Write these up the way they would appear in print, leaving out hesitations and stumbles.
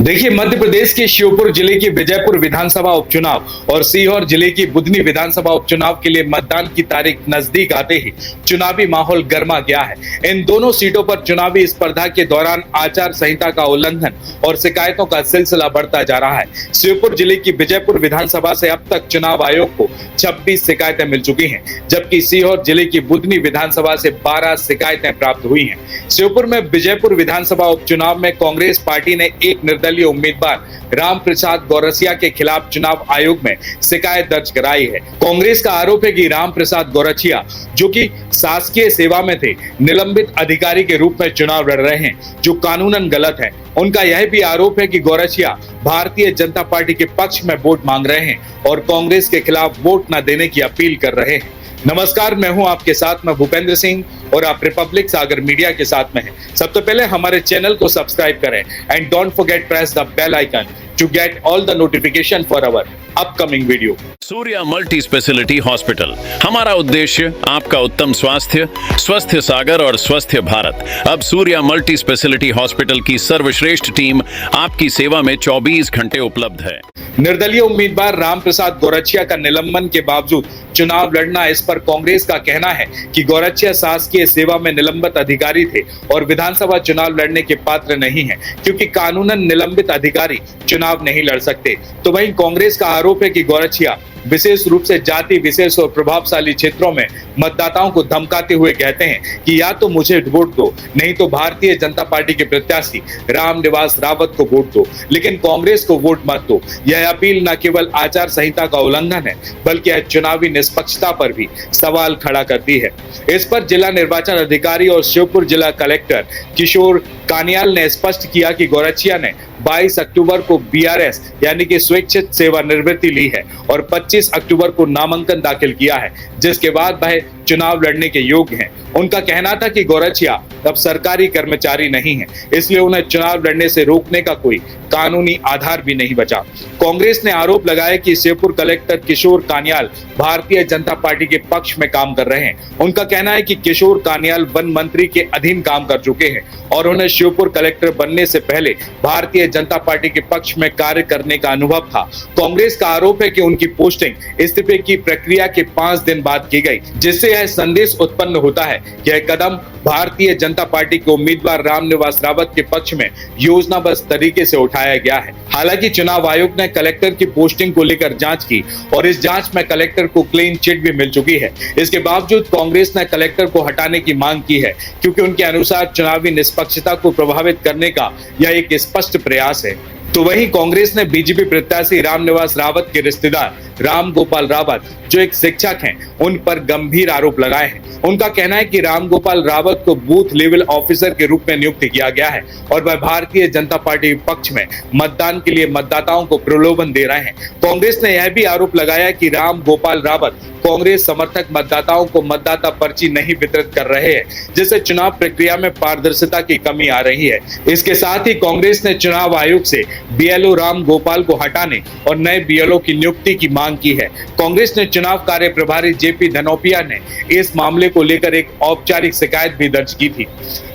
देखिए, मध्य प्रदेश के श्योपुर जिले की विजयपुर विधानसभा उपचुनाव और सीहोर जिले की बुधनी विधानसभा उपचुनाव के लिए मतदान की तारीख नजदीक आते ही चुनावी माहौल गर्मा गया है। इन दोनों सीटों पर चुनावी स्पर्धा के दौरान आचार संहिता का उल्लंघन और शिकायतों का सिलसिला बढ़ता जा रहा है। श्योपुर जिले की विजयपुर विधानसभा से अब तक चुनाव आयोग को 26 शिकायतें मिल चुकी हैं, जबकि सीहोर जिले की बुधनी विधानसभा से 12 शिकायतें प्राप्त हुई हैं। श्योपुर में विजयपुर विधानसभा उपचुनाव में कांग्रेस पार्टी ने एक निर्दलीय उम्मीदवार राम प्रसाद गौरसिया के खिलाफ चुनाव आयोग में शिकायत दर्ज कराई है। कांग्रेस का आरोप है कि राम प्रसाद गौरसिया, जो कि शासकीय सेवा में थे, निलंबित अधिकारी के रूप में चुनाव लड़ रहे हैं, जो कानूनन गलत है। उनका यह भी आरोप है कि गौरसिया भारतीय जनता पार्टी के पक्ष में वोट मांग रहे हैं और कांग्रेस के खिलाफ वोट न देने की अपील कर रहे हैं। नमस्कार, मैं हूं आपके साथ में भूपेंद्र सिंह और आप रिपब्लिक सागर मीडिया के साथ में हैं। सबसे पहले हमारे चैनल को सब्सक्राइब करें and don't forget press the bell icon to get all the notification for our upcoming video. Surya multi speciality hospital, हमारा उद्देश्य आपका उत्तम स्वास्थ्य, स्वस्थ सागर और स्वस्थ भारत। अब सूर्या मल्टी स्पेशलिटी हॉस्पिटल की सर्वश्रेष्ठ टीम आपकी सेवा में 24 घंटे उपलब्ध है। निर्दलीय उम्मीदवार राम प्रसाद गौरसिया का निलंबन के बावजूद चुनाव लड़ना, इस पर कांग्रेस का कहना है कि गौरसिया शासकीय सेवा में निलंबित अधिकारी थे और विधानसभा चुनाव लड़ने के पात्र नहीं है, क्योंकि कानूनन निलंबित अधिकारी चुनाव नहीं लड़ सकते। तो वहीं कांग्रेस का आरोप है कि गौरसिया विशेष रूप से जाति विशेष और प्रभावशाली क्षेत्रों में मतदाताओं को धमकाते हुए कहते हैं कि या तो मुझे वोट दो, नहीं तो भारतीय जनता पार्टी के प्रत्याशी रामनिवास रावत को वोट दो, लेकिन कांग्रेस को वोट मत दो। यह अपील न केवल आचार संहिता का उल्लंघन है, बल्कि यह चुनावी निष्पक्षता पर भी सवाल खड़ा करती है। इस पर जिला निर्वाचन अधिकारी और श्योपुर जिला कलेक्टर किशोर कानियाल ने स्पष्ट किया कि गौरसिया ने 22 अक्टूबर को बीआरएस यानी कि स्वैच्छिक सेवानिवृत्ति ली है और 25 अक्टूबर को नामांकन दाखिल किया है, जिसके बाद वह चुनाव लड़ने के योग्य हैं। उनका कहना था कि गौरसिया अब सरकारी कर्मचारी नहीं है, इसलिए उन्हें चुनाव लड़ने से रोकने का कोई कानूनी आधार भी नहीं बचा। कांग्रेस ने आरोप लगाया कि श्योपुर कलेक्टर किशोर कानियाल भारतीय जनता पार्टी के पक्ष में काम कर रहे हैं। उनका कहना है कि किशोर कानियाल वन मंत्री के अधीन काम कर चुके हैं और उन्हें श्योपुर कलेक्टर बनने से पहले भारतीय जनता पार्टी के पक्ष में कार्य करने का अनुभव था। कांग्रेस का आरोप है कि उनकी पोस्टिंग इस्तीफे की प्रक्रिया के 5 दिन बाद की गई, जिससे यह संदेश उत्पन्न होता है कि यह कदम भारतीय जनता पार्टी के उम्मीदवार रामनिवास रावत के पक्ष में योजनाबद्ध तरीके से उठाया गया है। हालांकि चुनाव आयोग ने कलेक्टर की पोस्टिंग को लेकर जांच की और इस जांच में कलेक्टर को क्लीन चिट भी मिल चुकी है। इसके बावजूद कांग्रेस ने कलेक्टर को हटाने की मांग की है, क्योंकि उनके अनुसार चुनावी निष्पक्षता को प्रभावित करने का यह एक स्पष्ट प्रयास है। तो वहीं कांग्रेस ने बीजेपी प्रत्याशी रामनिवास रावत के रिश्तेदार राम गोपाल रावत, जो एक शिक्षक हैं, उन पर गंभीर आरोप लगाए हैं। उनका कहना है कि राम गोपाल रावत को बूथ लेवल ऑफिसर के रूप में नियुक्त किया गया है और वह भारतीय जनता पार्टी के पक्ष में मतदान के लिए मतदाताओं को प्रलोभन दे रहे हैं। कांग्रेस ने यह भी आरोप लगाया कि राम गोपाल रावत कांग्रेस समर्थक मतदाताओं को मतदाता पर्ची नहीं वितरित कर रहे हैं, जिससे चुनाव प्रक्रिया में पारदर्शिता की कमी आ रही है। इसके साथ ही कांग्रेस ने चुनाव आयोग से बीएलओ राम गोपाल को हटाने और नए बीएलओ की नियुक्ति की मांग की है। कांग्रेस ने चुनाव कार्य प्रभारी जेपी धनोपिया ने इस मामले को लेकर एक औपचारिक शिकायत भी दर्ज की थी।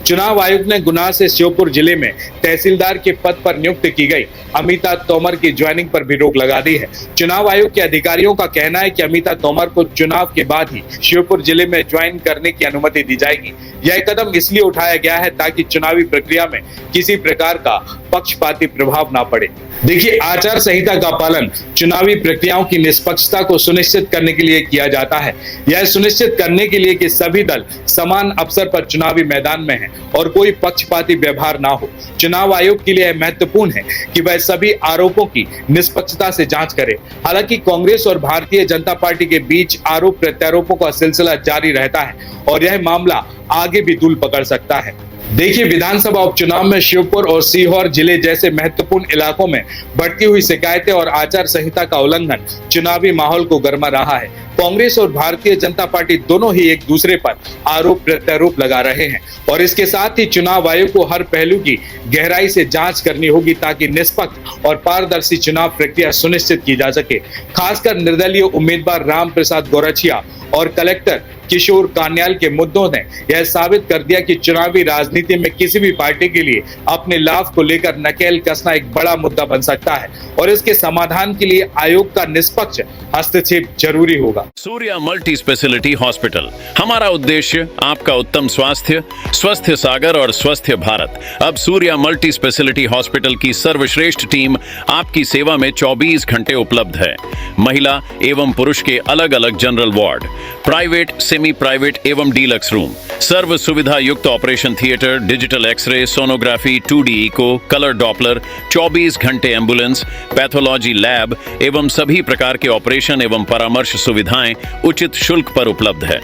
चुनाव आयोग ने गुना से श्योपुर जिले में तहसीलदार के पद पर नियुक्त की गई अमिता तोमर की ज्वाइनिंग पर भी रोक लगा दी है। चुनाव आयोग के अधिकारियों का कहना है कि अमिता तोमर को चुनाव के बाद ही श्योपुर जिले में ज्वाइन करने की अनुमति दी जाएगी। यह कदम इसलिए उठाया गया है ताकि चुनावी प्रक्रिया में किसी प्रकार का पक्षपाती प्रभाव ना पड़े। देखिए, आचार संहिता का पालन चुनावी प्रक्रियाओं की निष्पक्षता को सुनिश्चित करने के लिए किया जाता है। यह सुनिश्चित करने के लिए कि सभी दल समान अवसर पर चुनावी मैदान में हैं और कोई पक्षपाती व्यवहार ना हो। चुनाव आयोग के लिए महत्वपूर्ण है कि वह सभी आरोपों की निष्पक्षता से जांच करे। हालांकि कांग्रेस और भारतीय जनता पार्टी के बीच आरोप प्रत्यारोपों का सिलसिला जारी रहता है और यह मामला आगे भी तूल पकड़ सकता है। देखिए, विधानसभा उपचुनाव में श्योपुर और सीहोर जिले जैसे महत्वपूर्ण इलाकों में बढ़ती हुई शिकायतें और आचार संहिता का उल्लंघन चुनावी माहौल को गरमा रहा है। कांग्रेस और भारतीय जनता पार्टी दोनों ही एक दूसरे पर आरोप प्रत्यारोप लगा रहे हैं और इसके साथ ही चुनाव आयोग को हर पहलू की गहराई से जांच करनी होगी ताकि निष्पक्ष और पारदर्शी चुनाव प्रक्रिया सुनिश्चित की जा सके। खासकर निर्दलीय उम्मीदवार राम प्रसाद गौरसिया और कलेक्टर किशोर कान्याल के मुद्दों ने यह साबित कर दिया कि चुनावी राजनीति में किसी भी पार्टी के लिए अपने लाभ को लेकर नकेल कसना एक बड़ा मुद्दा बन सकता है और इसके समाधान के लिए आयोग का निष्पक्ष हस्तक्षेप जरूरी होगा। सूर्या मल्टी स्पेशलिटी हॉस्पिटल, हमारा उद्देश्य आपका उत्तम स्वास्थ्य, स्वस्थ सागर और स्वस्थ भारत। अब सूर्या मल्टी स्पेशलिटी हॉस्पिटल की सर्वश्रेष्ठ टीम आपकी सेवा में 24 घंटे उपलब्ध है। महिला एवं पुरुष के अलग अलग general ward, private, semi private एवं डीलक्स रूम, सर्व सुविधा युक्त operation theatre, digital x-ray, sonography, 2D echo, colour Doppler, 24 घंटे एम्बुलेंस, पैथोलॉजी लैब एवं सभी प्रकार के ऑपरेशन एवं परामर्श सुविधाएं उचित शुल्क पर उपलब्ध है।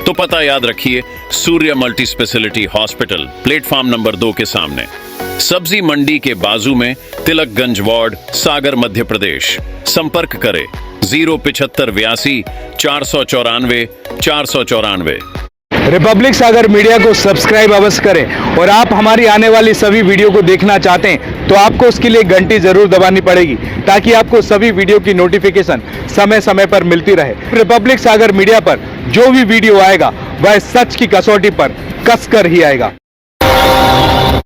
तो पता याद रखिए, Surya multi speciality hospital, platform number 2 के सामने, सब्जी मंडी के बाजू में, तिलकगंज वार्ड, सागर, मध्य प्रदेश। संपर्क करें 07582 494 494। रिपब्लिक सागर मीडिया को सब्सक्राइब अवश्य करें और आप हमारी आने वाली सभी वीडियो को देखना चाहते हैं तो आपको उसके लिए घंटी जरूर दबानी पड़ेगी ताकि आपको सभी वीडियो की नोटिफिकेशन समय समय पर मिलती रहे। रिपब्लिक सागर मीडिया पर जो भी वीडियो आएगा वह सच की कसौटी पर कसकर ही आएगा।